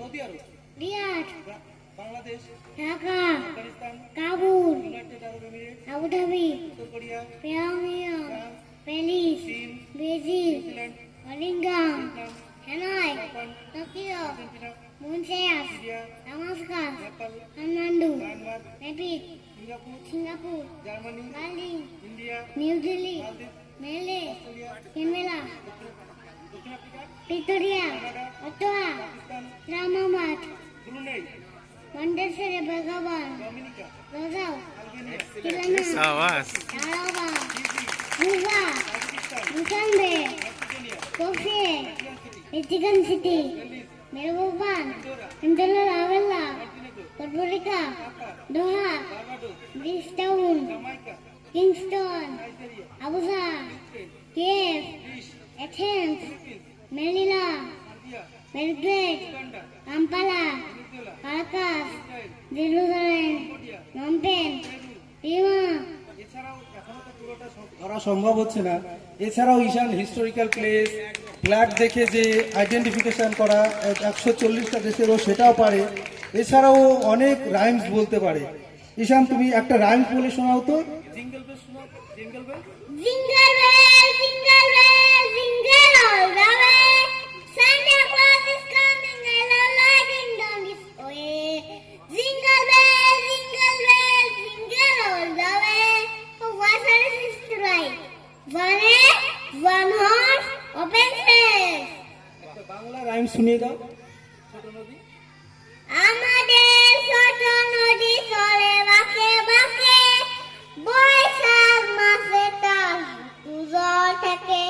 Saudi Arab, Riyadh, Bangladesh, Dhaka, Afghanistan, Kabul, United Arab Emirates, Abu Dhabi, উত্তর Korea, pyramid, France, Paris, চীন, Beijing, New Zealand, Wellington, Vietnam, Hanoi, Japan, Tokyo, Argentina, Montreal, Syria, Damascus, Nepal, Kathmandu, Myanmar, Madrid, Singapore, Singapore, Germany, Berlin, India, New Delhi, মালদ্বীপ, Male, Australia, Canberra, দক্ষিণ Africa, Pretoria, Canada, Ottawa, Pakistan, Islamabad, Brunei, মন্ডেসরে বেগাবান, Dominica, Roseau, Albania, Tirana, সাবাস তারাবা, Fiji, মুজা, Tajikistan, মুসাম্বে, Australia, কোফে, Vatican City, Michigan city, Belize, Melbourne, Andorra, Andorra la Vella, Montenegro, Puerto Rico, Dhaka, Doha, Barbados, Bridgetown, Jamaica, Kingston, Nigeria, Abuja, Ukraine, Kiev, Greece, Athens, Philippines, মেলিলা, Serbia, Belgrade, Uganda, Kampala, Venezuela, Caracas, Israel, Jerusalem, Cambodia, Phnom Penh, Peru. Lima, এছাড়াও এখনো তো পুরোটা ধরা সম্ভব হচ্ছে না। এছাড়াও ঈশান হিস্টোরিক্যাল প্লেস, ফ্ল্যাগ দেখে যে আইডেন্টিফিকেশন করা 140টা দেশেরও সেটাও পারে। এছাড়াও অনেক রাইমস বলতে পারে। ঈশান, তুমি একটা রাইমস বলে শোনাও তো। জিঙ্গল বেল শোনাও, jingle bell. jingle bell, jingle bell, jingle all the way. Santa Claus is coming, and all lighting down his way. Jingle bell, jingle all the way. Oh, what a is to ride? One egg, one horse, open space. একটা Bangla rhymes শুনিয়ে দাও। ছোট নদী, আমাদের ছোট নদী চলে বাঁকে বাঁকে, বৈশাখ মাসে তার জল থাকে।